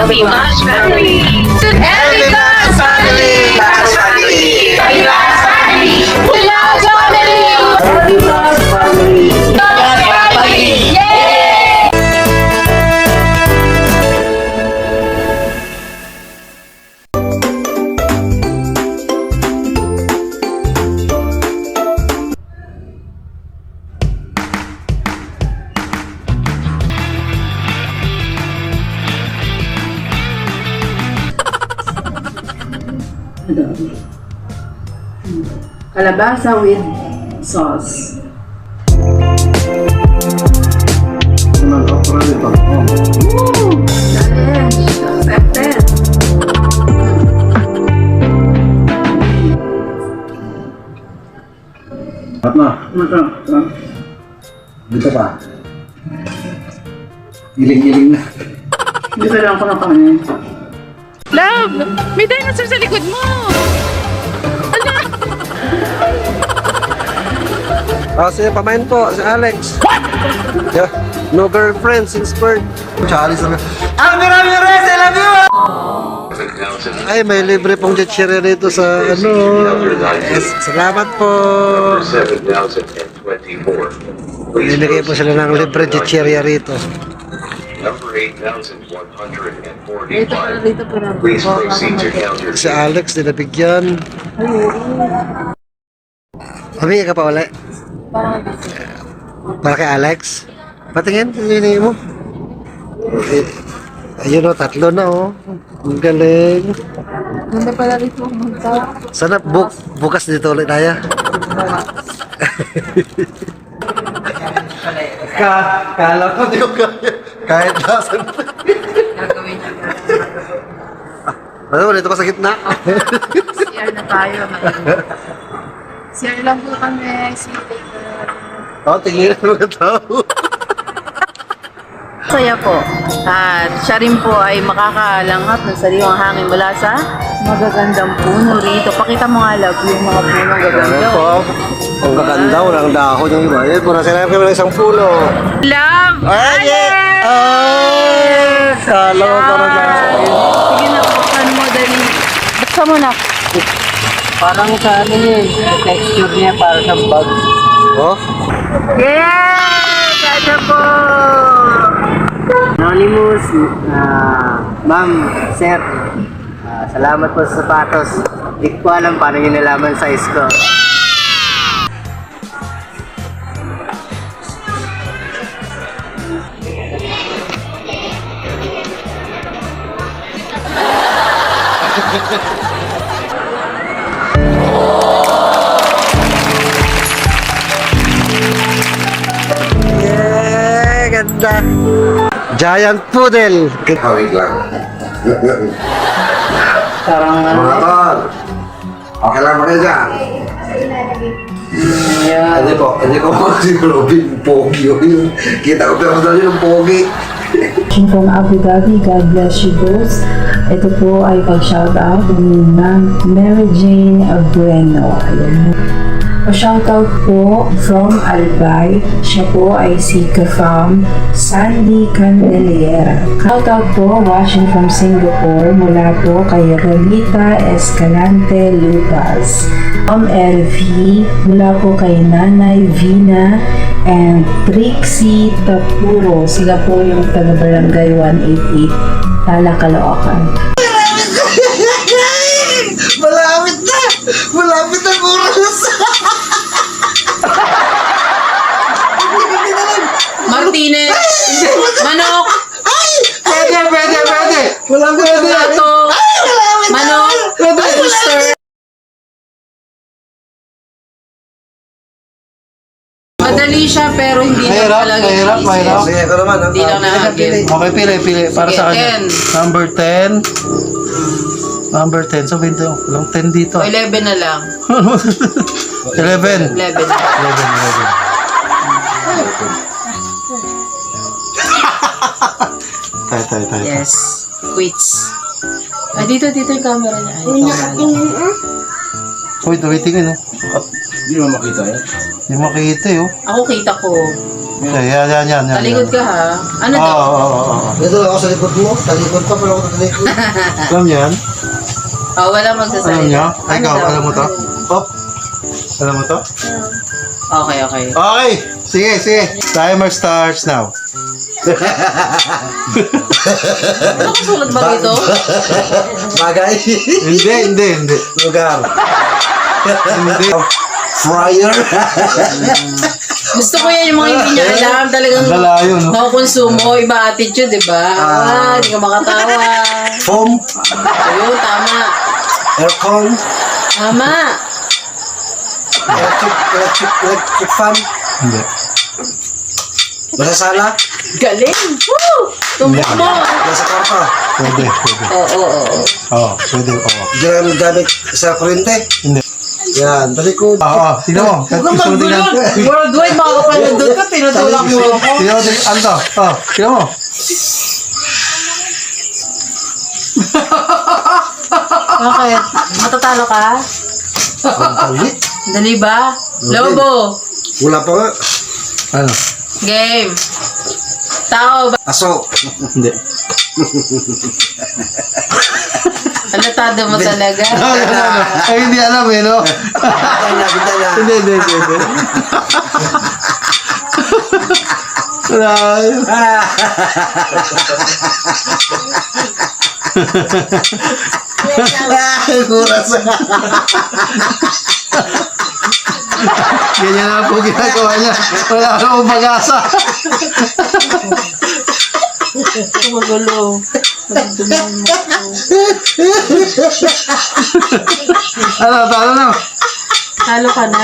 Happy Bash Family! Happy Bash Family! Bash Family! Happy Bash Family! Bash Family! Happy Bash Family! Bash Family! Yay! Kalabasa with sauce. Challenge accepted. Dito pa. Giling-giling na. Hindi pa lang ako nakakain. Love! May dinosaur sa likod mo! Sige, pamain po, si Alex. Yeah. No girlfriend since birth. Charlie sabi, marami rin, I love you! Ay, may libre pong jetcheria rito sa ano. Yes, salamat po. Binigay po sila ng libre jetcheria rito. Number 8,145. Dito pa lang. Please proceed to counter. Si Alex, dinabigyan. Humingi ka pa ulit. Para kay Alex. Patingin, hindi mo. Ayun o, 3 na o. Ang galing. Ganda pala rito. Sana bukas dito ulit tayo. Kala ko di ko kaya. Kahit nasan. Gagawin niya. Ano, dito pa sa gitna. CR na tayo. CR lang po kami. Tingin na mga tao. Saya po. At siya rin po ay makakalanghap ng sariwang hangin mula sa magagandang puno rito. Pakita mo nga, love, yung mga punong gaganda. Ang gaganda, walang dahon yung iba. Eh, pura sila kami ng isang pulo. Love! Ay! Ay! Kala ko parang Sige na, buksan mo, dali. Buksan mo na. Parang sa ano yun, texture niya para sa bugs. Oh? Yeah! Kaya po! Anonymous, ma'am, sir, salamat po sa sapatos. Hindi ko alam paano nyo nalaman size ko. Yeah! Ganda! Giant Poodle! Hawig lang. Parang Mga tol, okay lang ba kayo dyan? Hindi ko kasi Robin Pogi yun. Kita ko personal yung Pogi. From Abu Dhabi, God bless you both. Ito po ay pag-shoutout ni Ma'am Mary Jane Bueno. Ayan. Pa-shoutout po from Albay. Siya po ay si Kafam Sandy Candeliera. Shoutout po watching from Singapore mula po kay Rolita Escalante Lucas. LV mula po kay Nanay Vina and Trixie Tapuro. Sila po yung taga-barangay 188 Tala, Caloocan. Malapit na! Malapit na oras! Martinez! Manok! Pwede! Malapit na! Plato! Manok! Booster! Madali siya pero hindi lang talaga mahirap. Sige, ito naman. Hindi lang nakagin. Okay, pili. Para Sige, sa kanya. 10. Number 10. Number 10. So, window. Walang 10 dito. 11 na lang. 11. 11. Tayo. Yes. Quits. Ah, dito yung camera niya. Ay, camera. Uy, tumitingin, oh. Hindi mo makita yan. Hindi makita, oh. Ako kita ko. Yan. Talikod ka ha. Ano Oo, daw? oo. Dito lang ako sa likod mo. Talikod pa, pero ako talikod. Alam niyan? Oh, wala magsasalita. Alam niya? Ay, ikaw, daw? alam mo to? Pop? Alam mo to? Okay. Okay! Sige. Timer starts now. Nakasulat ba dito? Bagay. Hindi. Lugar. Hindi. Fryer. Gusto ko yan yung mga hindi niya alam. Talagang Dalayo, no? makukonsumo. Iba attitude, di ba? Hindi ka makatawa. Foam. Ayun, tama. Aircon. Tama. Electric fan. Hindi. Masasala. Galing. Woo! Tumbok mo. Nasa kwarto. Pwede. Oo. Oo, pwede. Oo. Diyan gamit sa kuryente. Hindi. Yan, talikod. Oo, tingnan mo. Huwag kang maggulo. Worldwide, makakapanood doon ka. Tinutulak mo ako. Tingnan mo. Ano to? Tingnan mo. Bakit? Matatalo ka? Dali. Dali ba? Lobo. Wala pa nga. Ano? Game. Tao ba? Aso. Hindi. Alatado mo talaga. Ay, hindi alam eh, no? Kita na. Hindi. Wala. Kuras. Ganyan na po ginagawa niya. Wala akong pag-asa. Magulo. Ano, talo na. Talo ka na.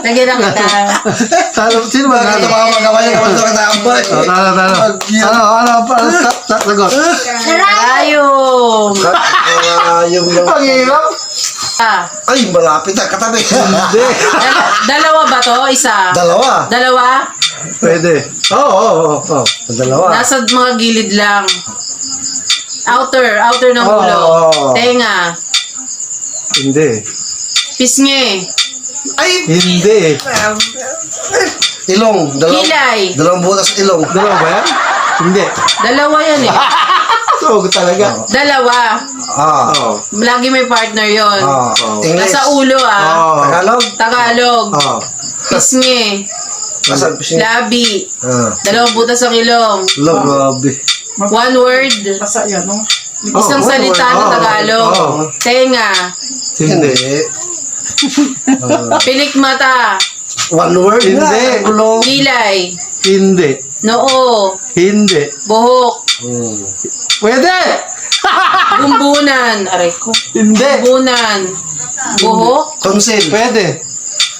Lagyan lang kita. Talo, sino ba? Ito mga magawa niya naman sa katambay. Talo. Sagot. Karayom. Yung lang. Ang hirap. Ay, malapit na. Katabi. Hindi. Dalawa ba to? Isa? Dalawa. Dalawa? Pwede. Oo. Dalawa. Nasa mga gilid lang. Outer ng Oo. ulo. Tenga. Hindi. Pisngi. Ay! Hindi. Ilong. Kilay. Dalawang butas ilong. Dalawa ba yan? Hindi. Dalawa yan eh. Sog talaga. Dalawa. Oo. Lagi may partner yon. English. Nasa ulo Oo. Tagalog. Tagalog. Oo. Pisngi. Nasa pisngi. Labi. Dalawang butas ang ilong. Grabe. One word. Isang Oh, salita one ng word. Tagalog. Oo. Tenga. Hindi. Pilik mata. One word Hindi. na. Gulong. Kilay. Hindi. Noo. Hindi. Buhok. Pwede! Bumbunan. Aray ko. Hindi. Bumbunan. Buhok. Conceal. Pwede.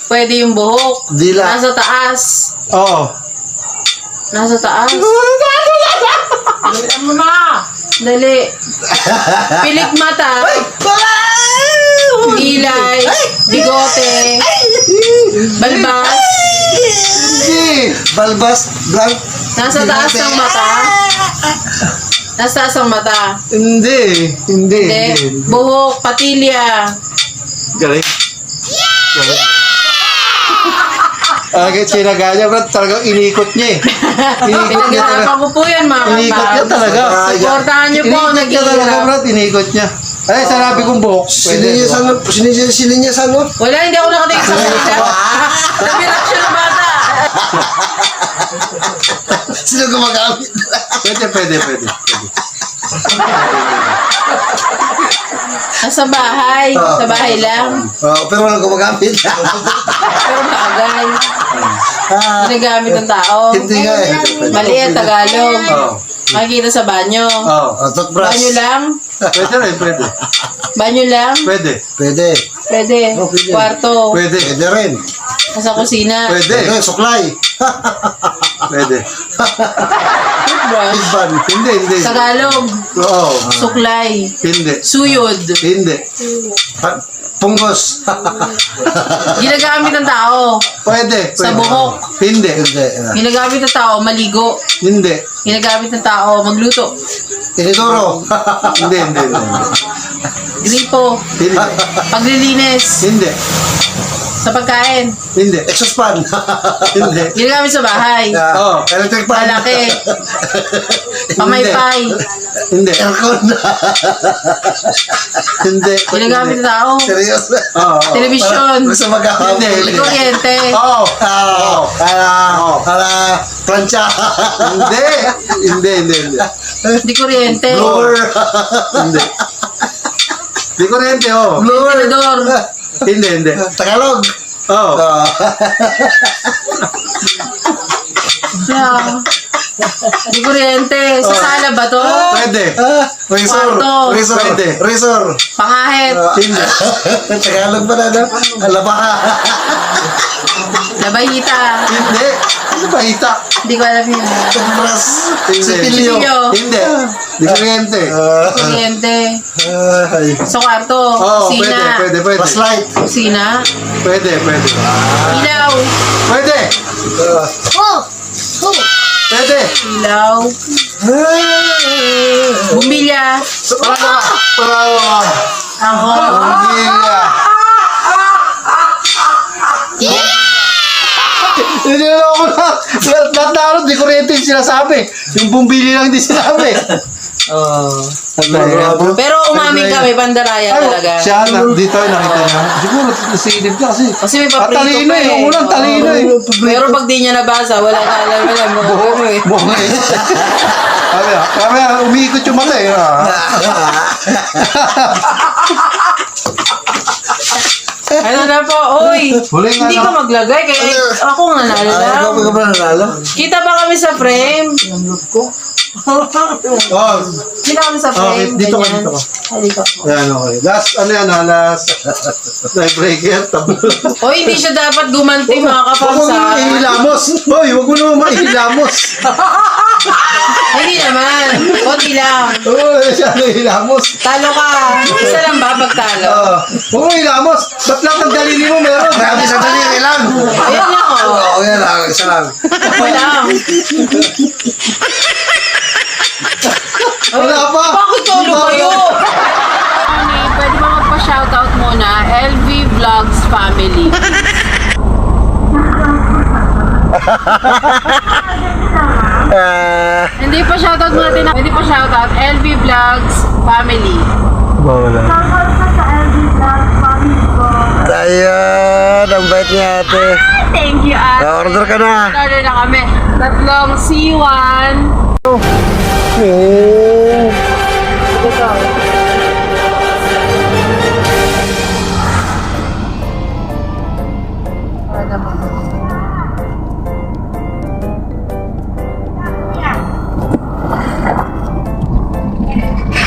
Pwede yung buhok. Dila. Nasa taas. Oo. Nasa taas. Dali. Pilik mata. Kilay. Bigote. Balbas. Hindi. Balbas. Blank. Nasa taas ng mata. Nasa taas ang mata. Hindi. Hindi. Buhok. Patilya. Galing. Kahit sinaga niya, bro, talagang inikot niya eh. Inikot niya talaga. Pinag-arapan ko po yan, mga Inikot niya talaga. Supportahan niyo po ang Inikot niya talaga, nag-iirap. bro. Inikot niya. Ay, sanabi kong buhok. Sininyasan no? Wala, hindi ako nakatingin sa kanya. Nabirak siya ng bata. Sino gumagamit? Pwede. Nasa bahay. Sa bahay lang. Pero walang gumagamit. Pero bagay. Ginagamit ng tao. Hindi nga eh. Mali ang Tagalog. Makikita sa banyo. Toothbrush. Banyo lang? Pwede rin, pwede. Banyo lang? Pwede. Pwede. Pwede. Kwarto. Pwede. Pwede rin. Nasa kusina. Pwede. Pwede. Suklay. Pwede. Toothbrush. Igban. Hindi. Tagalog. Oo. Suklay. Hindi. Suyod. Hindi. Punggos. Ginagamit ng tao. Pwede. Sa buhok. Hindi. Hindi. Ginagamit ng tao. Maligo. Hindi. Ginagamit ng tao. Magluto. Tinidoro. Hindi. Gripo. Hindi. Paglilinis. Hindi. Sa pagkain. Hindi. Exhaust fan. Hindi. Ginagamit sa bahay. Oh, Electric fan. Malaki. Pamaypay. Hindi. Aircon. Hindi. Ginagamit sa tao. Seryoso. Oo. Television. Gusto mag-ahapon. Hindi. Kuryente. Oo. Plancha. Hindi. Hindi. Hindi kuryente. Blower. Hindi. Di kuryente, oh. Tinador. Hindi. Tagalog. Oh. Yeah. Hindi kuryente. Sa sala ba to? Pwede. Razor. Kwarto. Razor. Pwede. Razor. Pangahit. Hindi. Tagalog ba na, no? Alabaka. Labahita. Hindi. Ano ba hita? Hindi ko alam yun. Toothbrush. Hindi. Sipilyo. Sipilyo. Hindi. Di kuryente. Kuryente. Ay. Sa kwarto. Oh, Kusina. pwede. Flashlight. Kusina. Pwede. Ilaw. Pwede. Pwede. Ilaw. Bumbilya. Ako. Hindi na ako na. Lahat na ano, di kuryente yung sinasabi. Yung bumbili lang hindi sinabi. Pero umamin kami, pandaraya talaga. Siya, dito ay nakita niya. Siguro, nasilip niya kasi. Kasi may paprito Talino pa eh. eh. Unang talino eh. Pero pag di niya nabasa, wala ka alam mo eh. Bunga eh. Kami, umiikot yung mata eh. Ano na po, oy. Huling Hindi ano? ka maglagay, kaya ako ang nanalo lang. Ikaw ba nanalo? Kita ba kami sa frame? Oh, Kita kami sa frame. dito ka, ganyan. dito ka. Ay, dito. Ayan, okay. Last, ano yan, last tiebreaker. Oy, hindi siya dapat gumanti mga Huwag mo kapamsa. naman ihilamos. Hoy, huwag mo naman maihilamos. Hindi naman. Konti lang. Oo, siya ihilamos. Talo ka. Isa lang ba pag talo? Huwag mo ihilamos. Ba't lang ang dalili mo meron? Grabe sa daliri lang. Ayan lang oh. Oo, yan lang. Isa lang. Ako lang. Wala pa. Bakit talo kayo? Pwede ba magpa-shoutout muna? LV Vlogs Family. Hindi pa shoutout natin. Pwede pa shoutout LV Vlogs Family. Ayan, ang bait niya ate. Thank you, ate. Order ka na. Order na kami. Tatlong C1.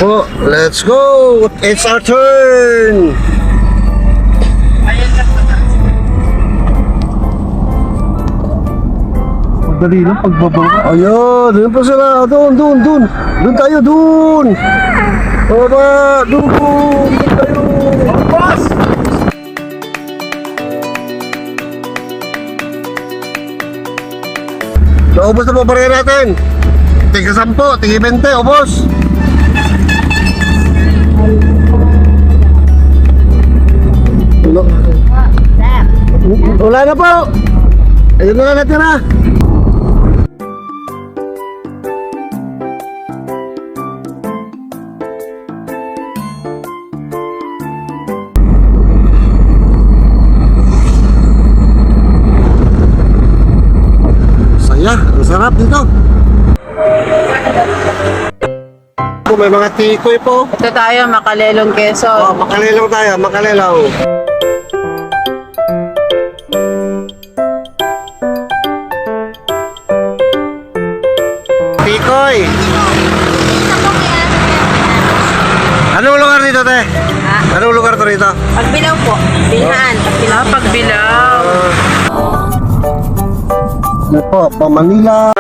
Oh, let's go! It's our turn! Madali lang pagbaba. Ayun, doon pa sila. Doon. Doon tayo, doon. Baba, doon tayo. Bas! Naubos na po pareha natin. Tiga 10, tiga 20, ubos. Wala na po. Ayun na lang natira. Saya, ang sarap dito. May mga tikoy po. Ito tayo, Makalelong Oh, Quezon. makalelaw tayo, makalelaw. Tikoy. Anong lugar dito, te? Anong lugar to rito? Pagbilaw po. Bilhaan. Pagbilaw. Ano po, pa Manila.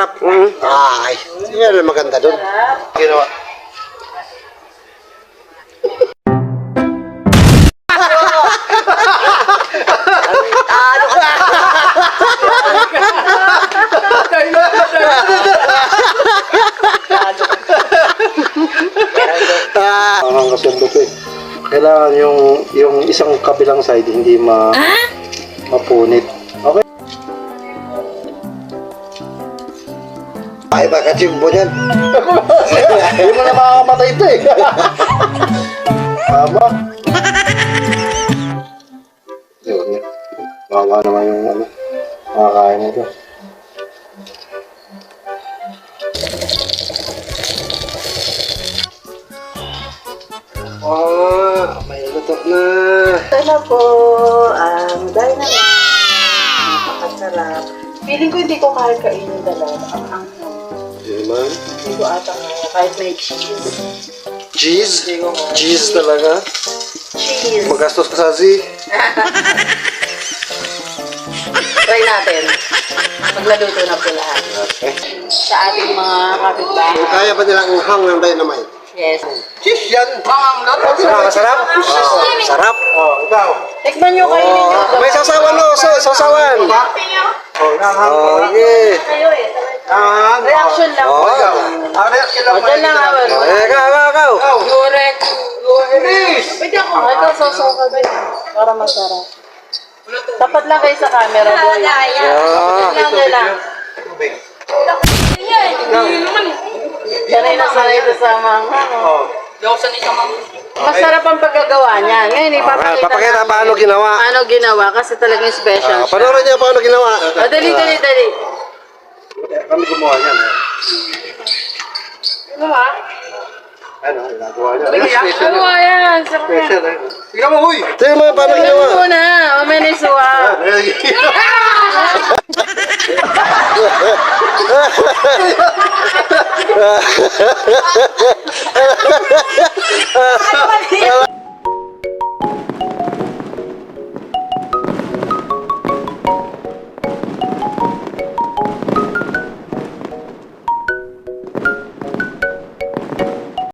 Ay, yan ang maganda doon. Ginawa. Ang kasundo ko eh. Kailangan yung isang kabilang side hindi Mapunit. Okay. Ay, baka chimbo niyan. Hindi mo na makakamatay ito eh. Tama. Yun. Bawa naman yung ano. Makakain nito. Oh, may luto na. Ito na po ang dynamite. Napakasarap. Feeling ko hindi ko kaya kainin dalawa. Ang Yun man. hindi ko ata kaya. Kahit may cheese. Cheese? Cheese talaga? Cheese. Magastos ka sa Z. Try natin. Maglaluto na po lahat. Sa ating mga kapitbahay. Kaya ba nilang hang ng dynamite? Yes. Cheese yan. Masarap? Oh, sarap. Oh, ikaw. Tikman nyo kayo ninyo. May sasawan no, sasawan. Oh, okay. Kayo eh. Reaction lang. Oh, O, dyan lang ako. ikaw. Correct. Pwede ako. Ito, sausaw ka ba? Para masarap. Tapat lang kayo sa camera, boy. Tapat lang. Sanay na sanay ito sa mga. Masarap ang paggagawa niya. Ngayon, Papakita paano ginawa. Ano ginawa? Kasi talagang special siya. Panoorin niyo paano ginawa. Dali. Kami gumawa niyan. Ano ba? Ano, ginagawa niya. Ano ba yan? Sarap yan. Tingnan mo, huy! Tingnan mo paano ginawa. Ano muna? Mamaya na isuwa.